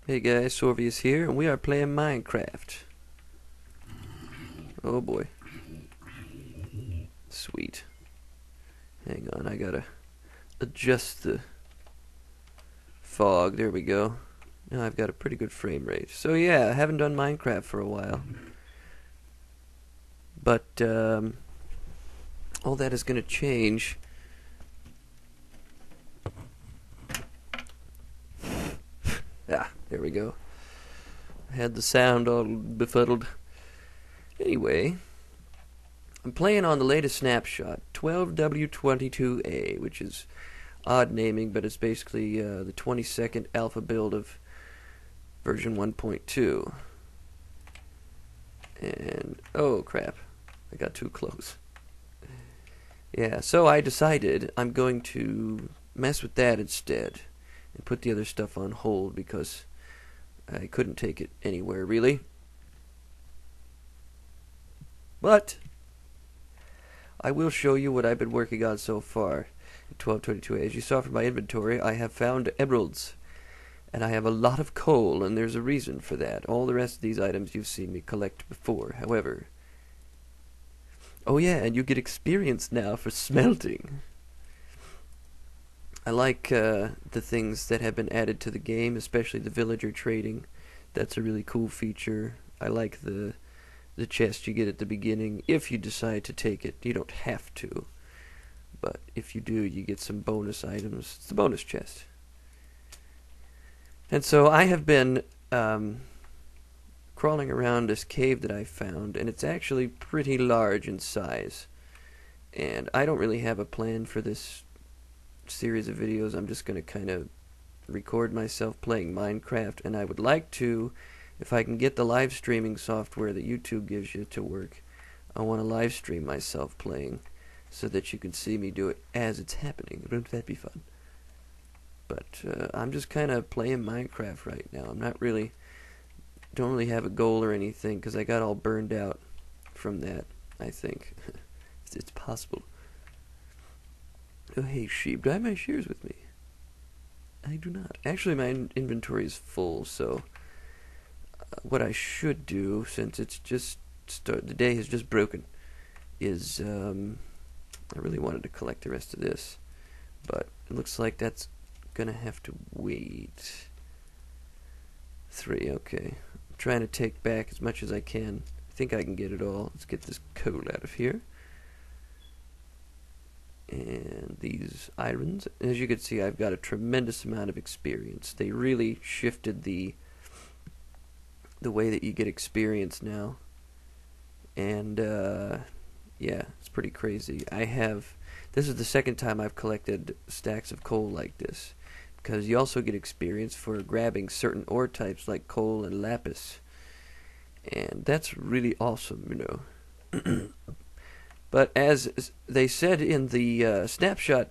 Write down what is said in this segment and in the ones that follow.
Hey guys, Sorvius here, and we are playing Minecraft. Oh boy. Sweet. Hang on, I gotta adjust the fog. There we go. Now I've got a pretty good frame rate. So yeah, I haven't done Minecraft for a while. But, all that is gonna change. Ah, there we go. I had the sound all befuddled. Anyway, I'm playing on the latest Snapshot, 12W22A, which is odd naming, but it's basically the 22nd alpha build of version 1.2. And, oh crap, I got too close. Yeah, so I decided I'm going to mess with that instead and put the other stuff on hold because I couldn't take it anywhere, really. But I will show you what I've been working on so far in 1222A. As you saw from my inventory, I have found emeralds. And I have a lot of coal, and there's a reason for that. All the rest of these items you've seen me collect before. However... Oh yeah, and you get experience now for smelting. I like the things that have been added to the game, especially the villager trading. That's a really cool feature. I like the chest you get at the beginning, if you decide to take it. You don't have to. But if you do, you get some bonus items. It's the bonus chest. And so I have been crawling around this cave that I found, and it's actually pretty large in size. And I don't really have a plan for this series of videos. I'm just going to kind of record myself playing Minecraft, and I would like to, if I can get the live streaming software that YouTube gives you to work, I want to live stream myself playing so that you can see me do it as it's happening. Wouldn't that be fun? But I'm just kind of playing Minecraft right now. I'm not really, don't really have a goal or anything because I got all burned out from that, I think. It's possible. Oh, hey, sheep, do I have my shears with me? I do not. Actually, my inventory is full, so what I should do, since it's just the day has just broken, is I really wanted to collect the rest of this, but it looks like that's gonna have to wait. 3, okay. I'm trying to take back as much as I can. I think I can get it all. Let's get this coal out of here. And these irons. As you can see, I've got a tremendous amount of experience. They really shifted the way that you get experience now. And yeah, it's pretty crazy. This is the second time I've collected stacks of coal like this, because you also get experience for grabbing certain ore types like coal and lapis, and that's really awesome, you know. But as they said in the Snapshot,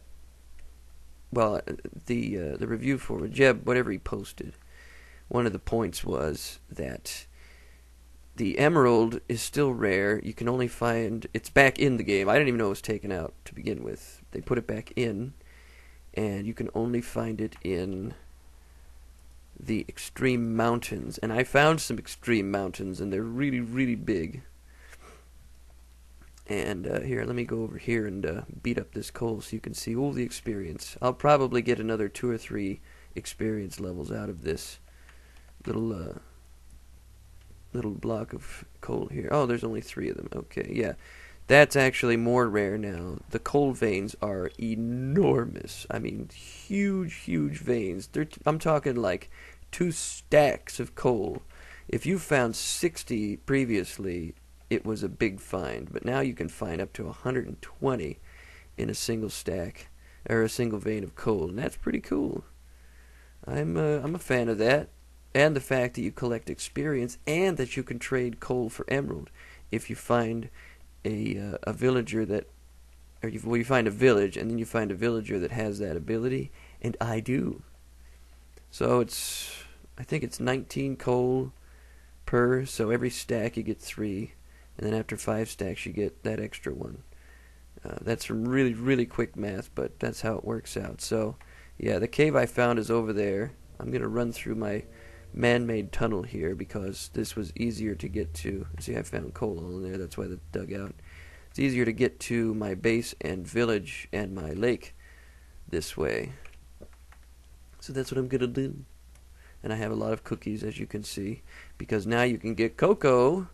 well, the review for Jeb, whatever he posted, one of the points was that the emerald is still rare. You can only find... It's back in the game. I didn't even know it was taken out to begin with. They put it back in, and you can only find it in the extreme mountains. And I found some extreme mountains, and they're really, really big. And here, let me go over here and beat up this coal so you can see all the experience. I'll probably get another 2 or 3 experience levels out of this little block of coal here. Oh, there's only 3 of them. Okay, yeah. That's actually more rare now. The coal veins are enormous. I mean, huge, huge veins. I'm talking like 2 stacks of coal. If you found 60 previously, it was a big find. But now you can find up to 120 in a single stack, or a single vein of coal. And that's pretty cool. I'm a fan of that. And the fact that you collect experience, and that you can trade coal for emerald if you find a villager that, or you find a village, and then you find a villager that has that ability, and I do. So I think it's 19 coal per, so every stack you get 3, and then after 5 stacks you get that extra one. That's some really, really quick math, but that's how it works out. So, yeah, the cave I found is over there. I'm going to run through my man-made tunnel here because this was easier to get to. See, I found coal all in there. That's why they dug out. It's easier to get to my base and village and my lake this way. So that's what I'm gonna do. And I have a lot of cookies, as you can see, because now you can get cocoa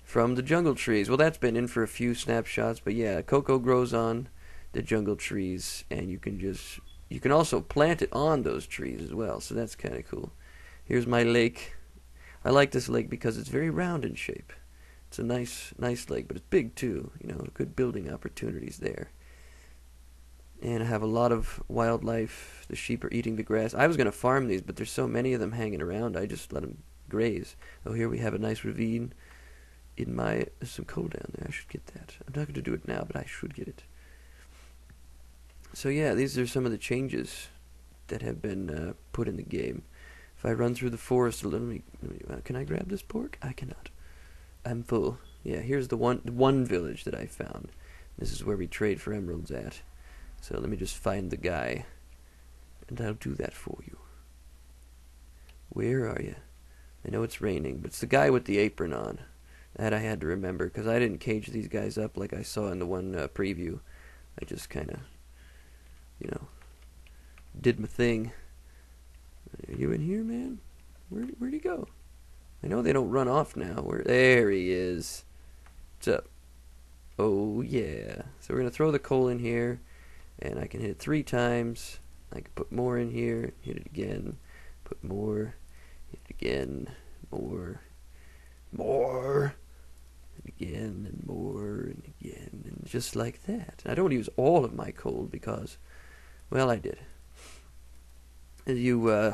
from the jungle trees. Well, that's been in for a few snapshots, but yeah, cocoa grows on the jungle trees, and you can also plant it on those trees as well, so that's kind of cool. Here's my lake. I like this lake because it's very round in shape. It's a nice lake, but it's big too, you know, good building opportunities there. And I have a lot of wildlife. The sheep are eating the grass. I was going to farm these, but there's so many of them hanging around, I just let them graze. Oh, here we have a nice ravine. There's some coal down there. I should get that. I'm not going to do it now, but I should get it. So yeah, these are some of the changes that have been put in the game. If I run through the forest, can I grab this pork? I cannot. I'm full. Yeah, here's the one village that I found. This is where we trade for emeralds at. So let me just find the guy, and I'll do that for you. Where are you? I know it's raining, but it's the guy with the apron on. That I had to remember, because I didn't cage these guys up like I saw in the one preview. I just kind of, you know, did my thing. Are you in here, man? Where'd he go? I know they don't run off now. There he is. What's up? Oh, yeah. So we're going to throw the coal in here, and I can hit it 3 times. I can put more in here, hit it again, put more, hit it again, more, and again, and more, and again, and just like that. And I don't use all of my coal because, well, I did. It's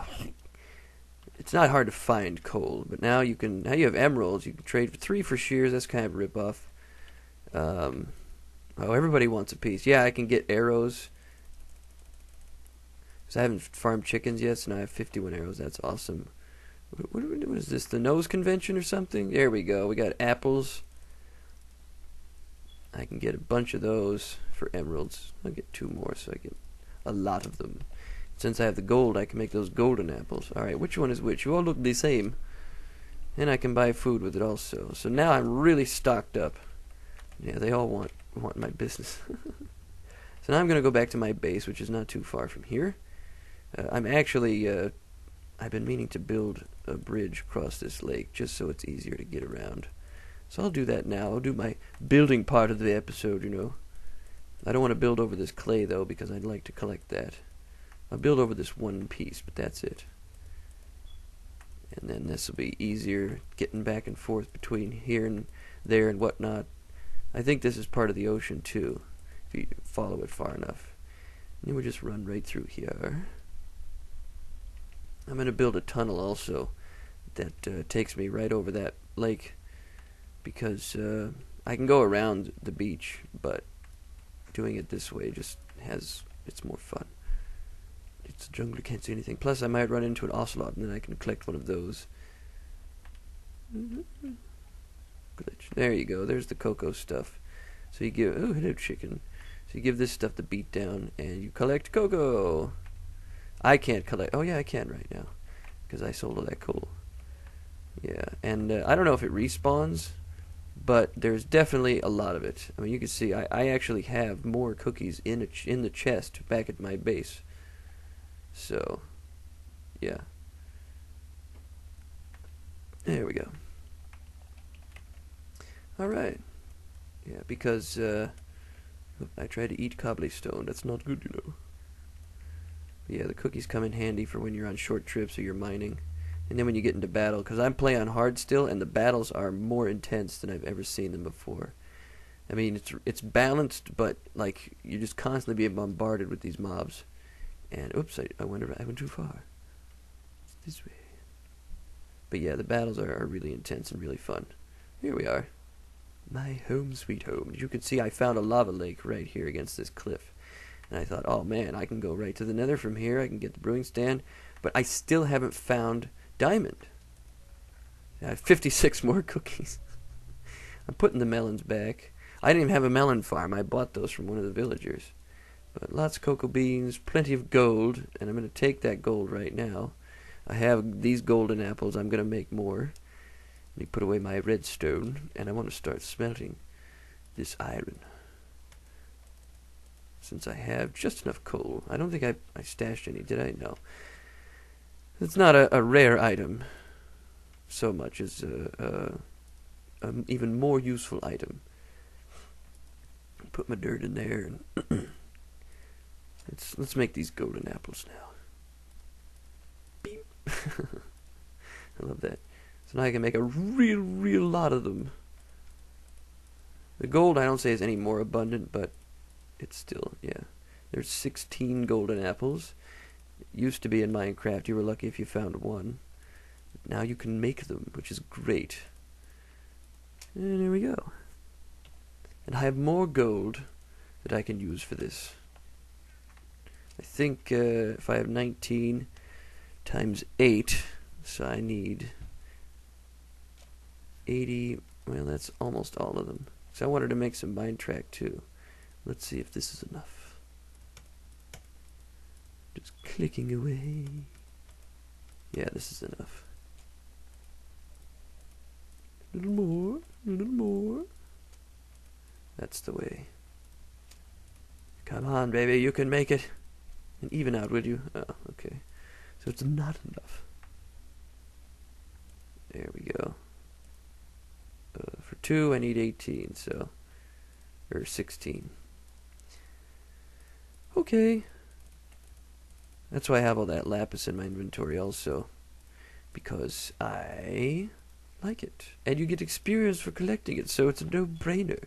not hard to find coal, but now you have emeralds. You can trade for 3 for shears. That's kind of a rip-off. Oh, everybody wants a piece. Yeah, I can get arrows. Because I haven't farmed chickens yet, so now I have 51 arrows. That's awesome. What is this, the nose convention or something? There we go. We got apples. I can get a bunch of those for emeralds. I'll get 2 more, so I get a lot of them. Since I have the gold, I can make those golden apples. Alright, which one is which? You all look the same. And I can buy food with it also. So now I'm really stocked up. Yeah, they all want my business. So now I'm going to go back to my base, which is not too far from here. I'm actually, I've been meaning to build a bridge across this lake, just so it's easier to get around. So I'll do that now. I'll do my building part of the episode, you know. I don't want to build over this clay, though, because I'd like to collect that. I'll build over this one piece, but that's it. And then this will be easier getting back and forth between here and there and whatnot. I think this is part of the ocean, too, if you follow it far enough. And then we'll just run right through here. I'm going to build a tunnel also that takes me right over that lake, because I can go around the beach, but doing it this way it's more fun. It's a jungle, you can't see anything. Plus, I might run into an ocelot, and then I can collect one of those. Glitch. There you go. There's the cocoa stuff. So you give... Oh, hello, chicken. So you give this stuff the beat down, and you collect cocoa. I can't collect... Oh, yeah, I can right now, because I sold all that coal. Yeah, and I don't know if it respawns, but there's definitely a lot of it. I mean, you can see I actually have more cookies in the chest back at my base. So, yeah. There we go. Alright. Yeah, because I try to eat cobblestone. That's not good, you know. But yeah, the cookies come in handy for when you're on short trips or you're mining. And then when you get into battle, because I'm playing on hard still, and the battles are more intense than I've ever seen them before. I mean, it's balanced, but like you're just constantly being bombarded with these mobs. And oops, I went too far. It's this way. But yeah, the battles are really intense and really fun. Here we are. My home sweet home. As you can see, I found a lava lake right here against this cliff. And I thought, oh man, I can go right to the nether from here. I can get the brewing stand. But I still haven't found diamond. I have 56 more cookies. I'm putting the melons back. I didn't even have a melon farm. I bought those from one of the villagers. But lots of cocoa beans, plenty of gold, and I'm going to take that gold right now. I have these golden apples. I'm going to make more. Let me put away my redstone, and I want to start smelting this iron. Since I have just enough coal. I don't think I stashed any, did I? No. It's not a rare item so much as an even more useful item. Put my dirt in there, and let's make these golden apples now. Beep. I love that. So now I can make a real lot of them. The gold I don't say is any more abundant, but it's still, yeah. There's 16 golden apples. It used to be in Minecraft, you were lucky if you found one. Now you can make them, which is great. And there we go. And I have more gold that I can use for this. I think if I have 19 times 8, so I need 80, well, that's almost all of them. So I wanted to make some mine track too. Let's see if this is enough. Just clicking away. Yeah, this is enough. A little more, a little more. That's the way. Come on, baby, you can make it. And even out, will you? Oh, okay. So it's not enough. There we go. For 2, I need 18, so... or 16. Okay. That's why I have all that lapis in my inventory also. Because I like it. And you get experience for collecting it, so it's a no-brainer.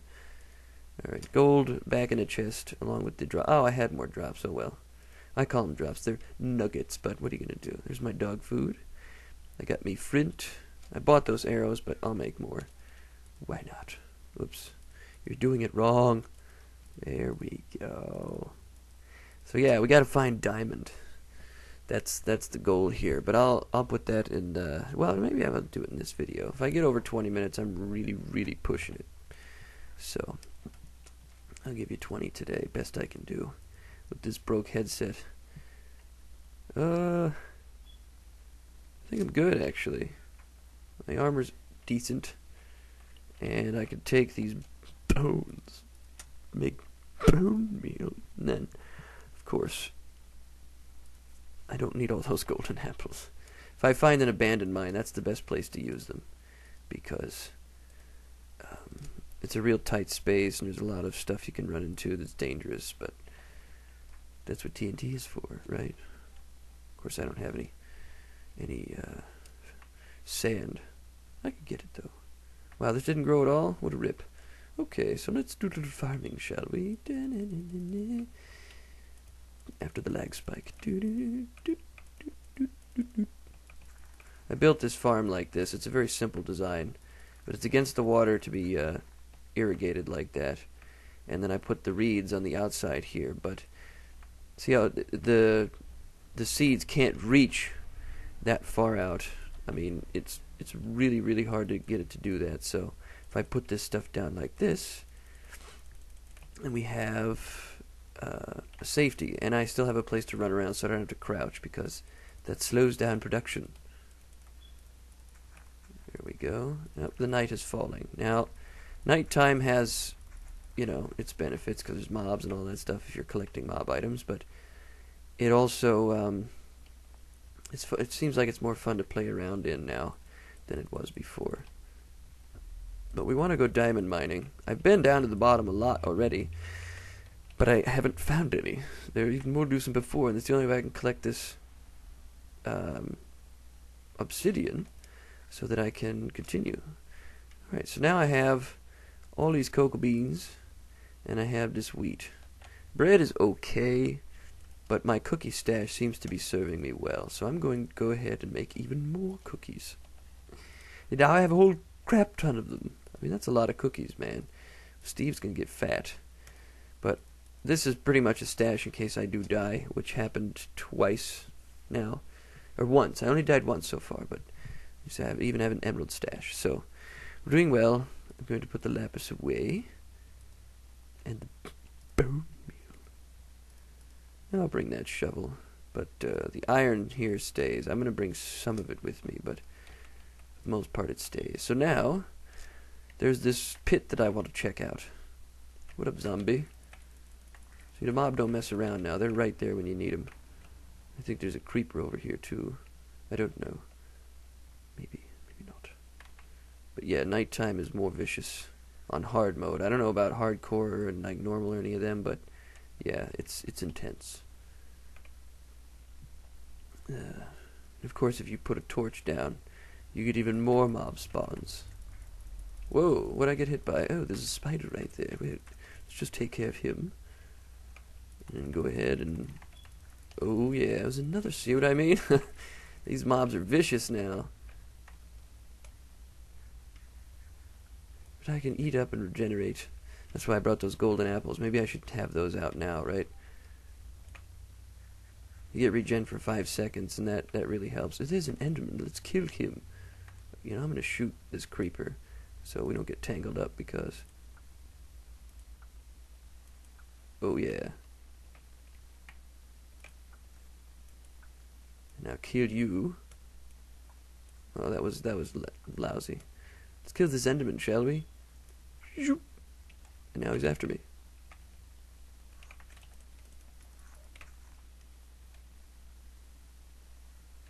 Alright, gold back in the chest, along with the drop. Oh, I had more drops, oh well. I call them drops, they're nuggets, but what are you gonna do? There's my dog food. I got me flint. I bought those arrows, but I'll make more. Why not? Oops. You're doing it wrong. There we go. So yeah, we gotta find diamond. That's the goal here. But I'll put that in the, well, maybe I'll do it in this video. If I get over 20 minutes, I'm really pushing it. So I'll give you 20 today, best I can do with this broke headset. I think I'm good actually. My armor's decent, and I can take these bones, make bone meal, and then, of course, I don't need all those golden apples. If I find an abandoned mine, that's the best place to use them, because it's a real tight space, and there's a lot of stuff you can run into that's dangerous, but that's what TNT is for, right? Of course, I don't have any sand. I could get it, though. Wow, this didn't grow at all? What a rip. Okay, so let's do a little farming, shall we? After the lag spike. I built this farm like this. It's a very simple design, but it's against the water to be irrigated like that. And then I put the reeds on the outside here, but see how the seeds can't reach that far out. I mean, it's really hard to get it to do that. So if I put this stuff down like this, and we have a safety, and I still have a place to run around, so I don't have to crouch, because that slows down production. There we go. Yep, the night is falling. Now, nighttime has, you know, its benefits, because there's mobs and all that stuff if you're collecting mob items, but it also, it seems like it's more fun to play around in now than it was before. But we want to go diamond mining. I've been down to the bottom a lot already, but I haven't found any. There are even more loose than before, and it's the only way I can collect this obsidian so that I can continue. Alright, so now I have all these cocoa beans, and I have this wheat. Bread is okay, but my cookie stash seems to be serving me well, so I'm going to go ahead and make even more cookies. And now I have a whole crap ton of them. I mean, that's a lot of cookies, man. Steve's going to get fat. But this is pretty much a stash in case I do die, which happened twice now. Or once. I only died once so far, but I even have an emerald stash. So, we're doing well. I'm going to put the lapis away. And the bone meal. And I'll bring that shovel But the iron here stays. I'm going to bring some of it with me, but for the most part it stays. So now, there's this pit that I want to check out. What up, zombie? See, the mob don't mess around now. They're right there when you need them. I think there's a creeper over here, too. I don't know. Maybe not. But yeah, nighttime is more vicious on hard mode. I don't know about hardcore and like normal or any of them, but yeah, it's intense. Of course, if you put a torch down, you get even more mob spawns. Whoa, what'd I get hit by? Oh, there's a spider right there. Wait, let's just take care of him. And go ahead and... Oh yeah, there's another... See what I mean? These mobs are vicious now. But I can eat up and regenerate. That's why I brought those golden apples. Maybe I should have those out now, right? You get regen for 5 seconds, and that really helps. It is an Enderman. Let's kill him. You know, I'm going to shoot this creeper so we don't get tangled up because... Oh, yeah. Now kill you. Oh, that was lousy. Let's kill this Enderman, shall we? And now he's after me.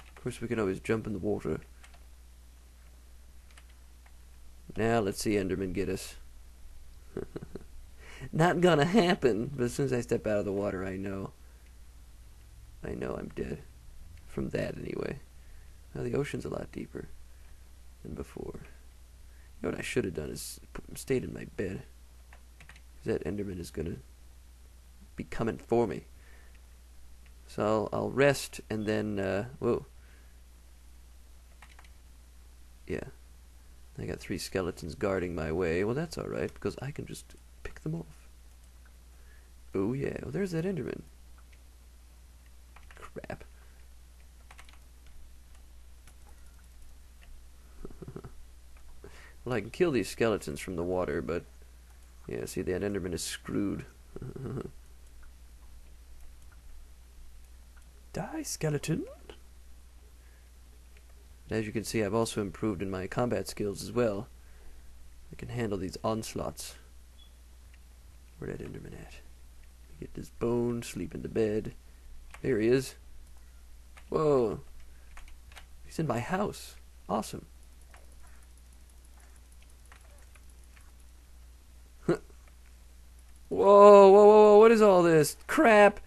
Of course, we can always jump in the water. Now let's see Enderman get us. Not gonna happen. But as soon as I step out of the water, I know I'm dead. From that, anyway. Now the ocean's a lot deeper than before. You know what I should have done is stayed in my bed. That Enderman is gonna be coming for me. So I'll rest and then, whoa. Yeah. I got 3 skeletons guarding my way. Well, that's alright, because I can just pick them off. Oh, yeah. Well, there's that Enderman. Crap. Well, I can kill these skeletons from the water, but... Yeah, see, that Enderman is screwed. Die, skeleton! As you can see, I've also improved in my combat skills as well. I can handle these onslaughts. Where'd that Enderman at? Get this bone, sleep in the bed. There he is. Whoa. He's in my house. Awesome. Whoa, whoa, whoa, whoa, what is all this? Crap!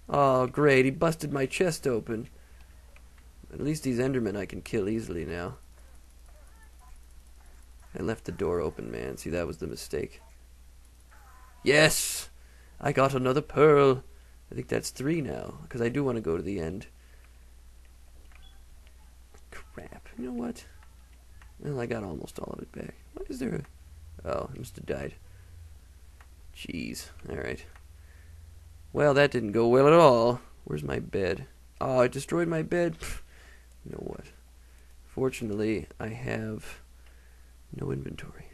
Oh, great, he busted my chest open. At least these Endermen I can kill easily now. I left the door open, man. See, that was the mistake. Yes! I got another pearl. I think that's 3 now, because I do want to go to the end. Crap. You know what? Well, I got almost all of it back. Why is there a... Oh, I must have died. Jeez. Alright. Well, that didn't go well at all. Where's my bed? Oh, I destroyed my bed. You know what? Fortunately, I have no inventory.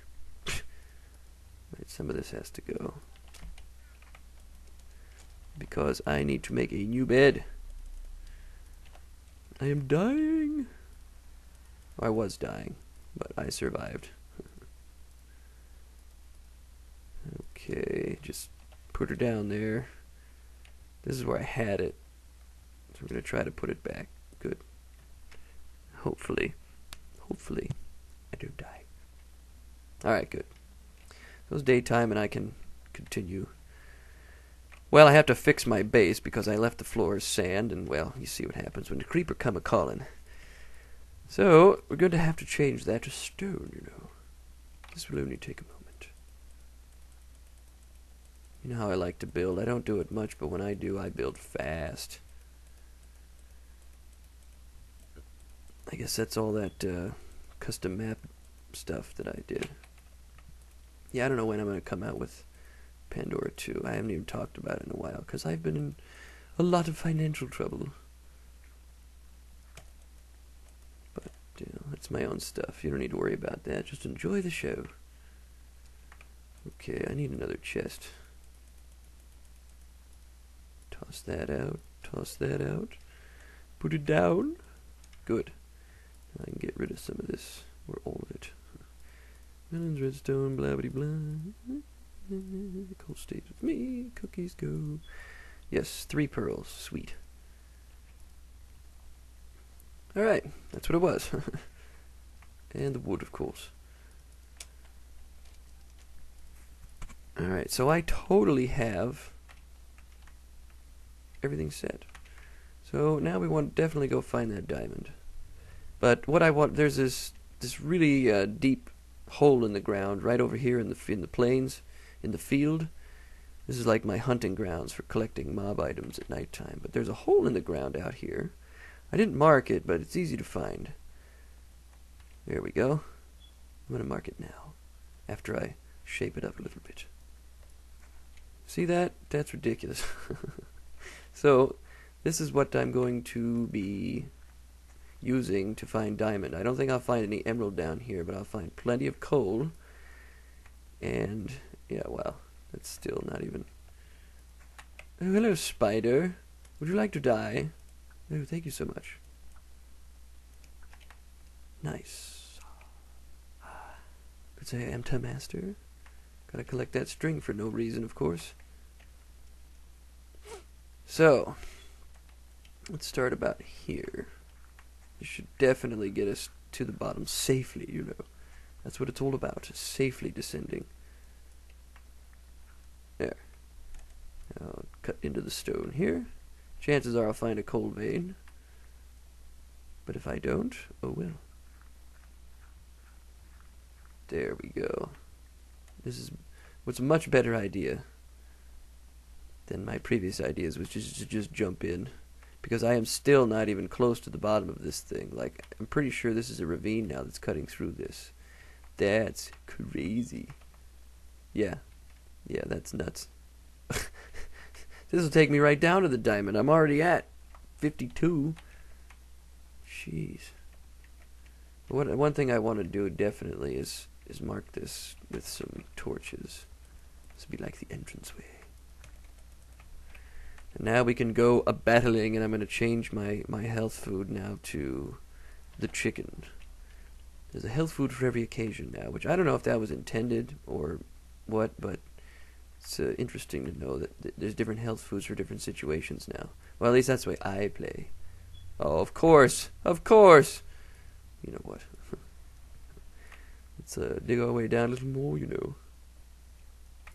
Right, some of this has to go. Because I need to make a new bed. I am dying. I was dying, but I survived. Okay, just put her down there. This is where I had it. So we're going to try to put it back. Good. Hopefully, I don't die. Alright, good. So it's daytime and I can continue. Well, I have to fix my base because I left the floor as sand, and well, you see what happens when the creeper come a-calling. So, we're going to have to change that to stone, you know. This will only take a moment. You know how I like to build. I don't do it much, but when I do, I build fast. I guess that's all that custom map stuff that I did. Yeah, I don't know when I'm going to come out with Pandora 2. I haven't even talked about it in a while, because I've been in a lot of financial trouble. But, you know, that's my own stuff. You don't need to worry about that. Just enjoy the show. Okay, I need another chest. Toss that out. Toss that out. Put it down. Good. I can get rid of some of this, or all of it. Melons, redstone, blah blah blah. Coal stays with me. Cookies go. Yes, 3 pearls. Sweet. Alright, that's what it was. And the wood, of course. Alright, so I totally have everything set. So now we want to definitely go find that diamond. But what I want, there's this really deep hole in the ground right over here in the plains, in the field. This is like my hunting grounds for collecting mob items at nighttime. But there's a hole in the ground out here. I didn't mark it, but it's easy to find. There we go. I'm going to mark it now, after I shape it up a little bit. See that? That's ridiculous. So, this is what I'm going to be using to find diamond. I don't think I'll find any emerald down here, but I'll find plenty of coal. And, yeah, well, that's still not even... Oh, hello, spider. Would you like to die? Oh, thank you so much. Nice. Could say I am to master. Gotta collect that string for no reason, of course. So, let's start about here. This should definitely get us to the bottom safely, you know. That's what it's all about, safely descending. There. I'll cut into the stone here. Chances are I'll find a coal vein. But if I don't, oh well. There we go. This is what's a much better idea than my previous ideas, which is to just jump in. Because I am still not even close to the bottom of this thing. Like, I'm pretty sure this is a ravine now that's cutting through this. That's crazy. Yeah. Yeah, that's nuts. This will take me right down to the diamond. I'm already at 52. Jeez. One thing I want to do definitely is mark this with some torches. This will be like the entranceway. And now we can go a-battling, and I'm going to change my health food now to the chicken. There's a health food for every occasion now, which I don't know if that was intended or what, but it's interesting to know that there's different health foods for different situations now. Well, at least that's the way I play. Oh, of course! Of course! You know what? Let's dig our way down a little more, you know.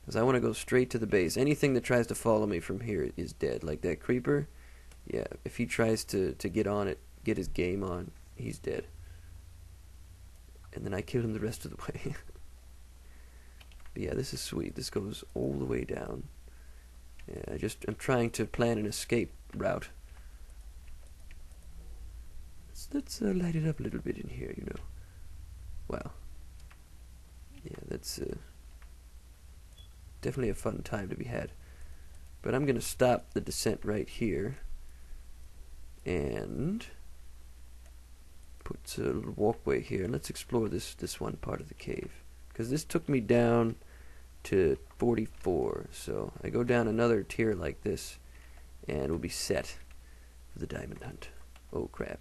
Because I want to go straight to the base. Anything that tries to follow me from here is dead. Like that creeper, yeah, if he tries to get on it, get his game on, he's dead. And then I kill him the rest of the way. But yeah, this is sweet. This goes all the way down. Yeah, I'm trying to plan an escape route. Let's light it up a little bit in here, you know. Wow. Yeah, that's definitely a fun time to be had. But I'm going to stop the descent right here. And put a little walkway here. And let's explore this one part of the cave. Because this took me down to 44. So I go down another tier like this. And we'll be set for the diamond hunt. Oh, crap.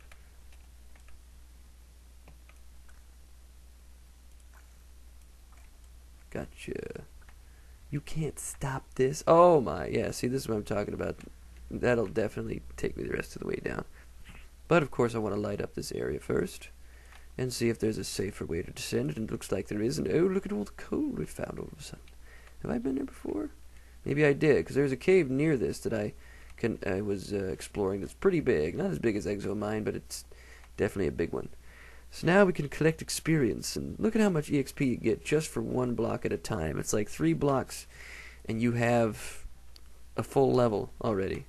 Gotcha. You can't stop this. Oh my, yeah, see, this is what I'm talking about. That'll definitely take me the rest of the way down. But of course I want to light up this area first and see if there's a safer way to descend. And it looks like there is. And oh, look at all the coal we found all of a sudden. Have I been there before? Maybe I did, because there's a cave near this that I was exploring that's pretty big. Not as big as Exomine, but it's definitely a big one. So now we can collect experience, and look at how much EXP you get just for one block at a time. It's like 3 blocks, and you have a full level already.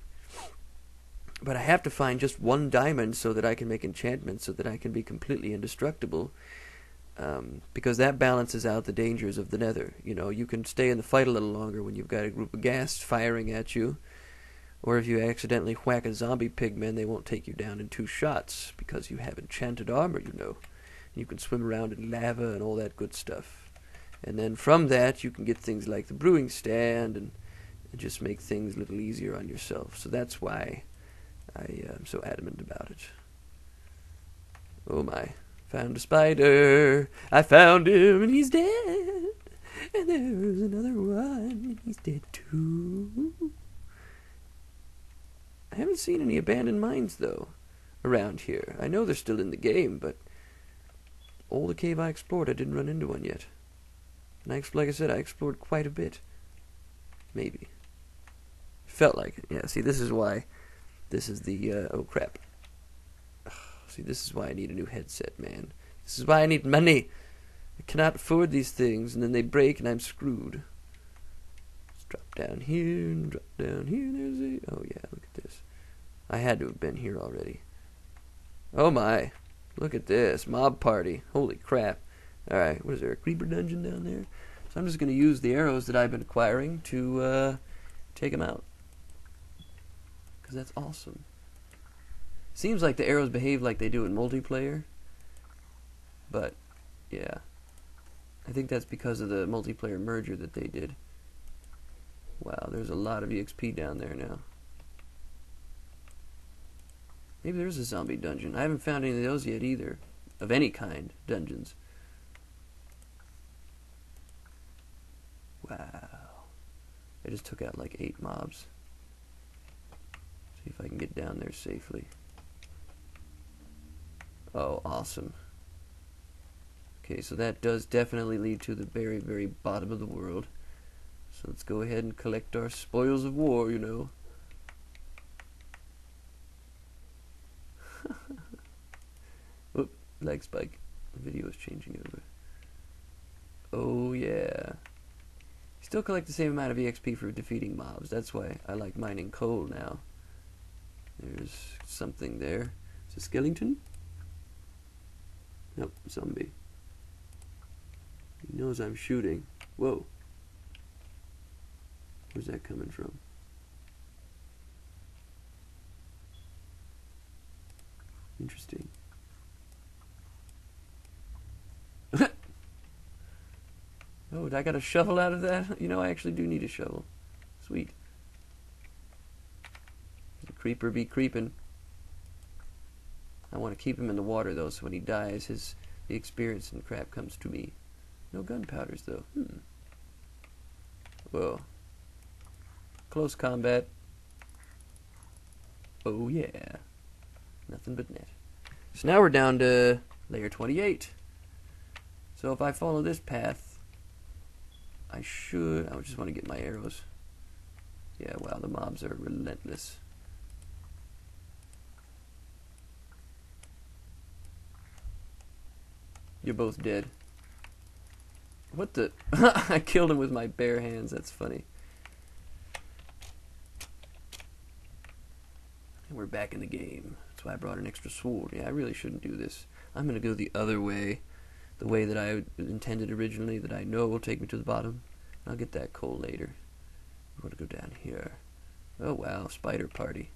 But I have to find just 1 diamond so that I can make enchantments, so that I can be completely indestructible, because that balances out the dangers of the nether. You know, you can stay in the fight a little longer when you've got a group of ghasts firing at you, or if you accidentally whack a zombie pigman, they won't take you down in 2 shots, because you have enchanted armor, you know. You can swim around in lava and all that good stuff. And then from that, you can get things like the brewing stand, and just make things a little easier on yourself. So that's why I am so adamant about it. Oh my. Found a spider. I found him and he's dead. And there's another one and he's dead too. I haven't seen any abandoned mines though around here. I know they're still in the game, but all the cave I explored, I didn't run into one yet. And like I said, I explored quite a bit. Maybe. Felt like it. Yeah, see, this is why. This is the, oh crap. See, this is why I need a new headset, man. This is why I need money. I cannot afford these things, and then they break, and I'm screwed. Let's drop down here, and drop down here. There's a... Oh, yeah, look at this. I had to have been here already. Oh, my. Look at this. Mob party. Holy crap. Alright, what is there? A creeper dungeon down there? So I'm just going to use the arrows that I've been acquiring to take them out. Because that's awesome. Seems like the arrows behave like they do in multiplayer. But, yeah. I think that's because of the multiplayer merger that they did. Wow, there's a lot of EXP down there now. Maybe there's a zombie dungeon. I haven't found any of those yet either. Of any kind, dungeons. Wow. I just took out like 8 mobs. See if I can get down there safely. Oh, awesome. Okay, so that does definitely lead to the very, very bottom of the world. So let's go ahead and collect our spoils of war, you know. Whoop, lag spike. The video is changing over. Oh, yeah. Still collect the same amount of EXP for defeating mobs. That's why I like mining coal now. There's something there. Is it a skeleton? Nope, zombie. He knows I'm shooting. Whoa. Where's that coming from? Interesting. Oh, I got a shovel out of that? You know, I actually do need a shovel. Sweet. The creeper be creeping. I want to keep him in the water, though, so when he dies, the experience and crap comes to me. No gunpowders, though. Whoa. Close combat. Oh, yeah. Nothing but net. So now we're down to layer 28. So if I follow this path, I just want to get my arrows. Yeah, wow, the mobs are relentless. You're both dead. What the? I killed him with my bare hands. That's funny. And we're back in the game. That's why I brought an extra sword. Yeah, I really shouldn't do this. I'm going to go the other way. The way that I intended originally, that I know will take me to the bottom. I'll get that coal later. I'm going to go down here. Oh, wow. Spider party.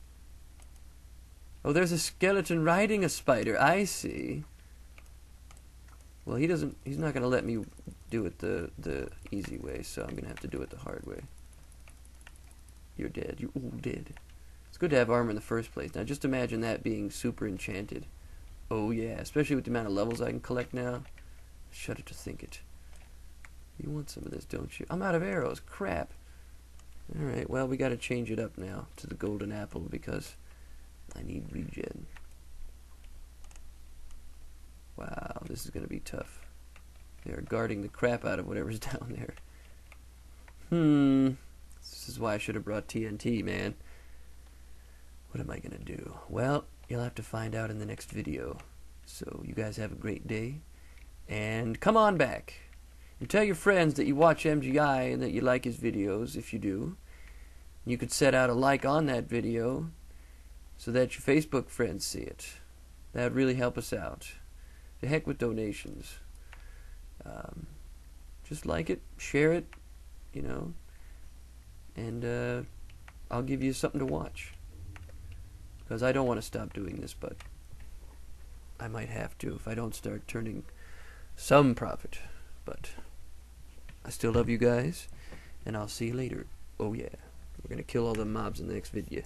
Oh, there's a skeleton riding a spider. I see. Well, he's not going to let me do it the easy way, so I'm going to have to do it the hard way. You're dead. You're all dead. It's good to have armor in the first place. Now, just imagine that being super enchanted. Oh, yeah. Especially with the amount of levels I can collect now. Shudder to think it. You want some of this, don't you? I'm out of arrows. Crap. Alright, well, we got to change it up now to the golden apple because I need regen. Wow, this is going to be tough. They are guarding the crap out of whatever's down there. This is why I should have brought TNT, man. What am I going to do? Well, you'll have to find out in the next video. So, you guys have a great day. And come on back. And tell your friends that you watch MGI and that you like his videos, if you do. You could set out a like on that video so that your Facebook friends see it. That would really help us out. The heck with donations. Just like it, share it, you know, and I'll give you something to watch. Because I don't want to stop doing this, but I might have to if I don't start turning some profit. But I still love you guys, and I'll see you later. Oh yeah, we're going to kill all the mobs in the next video.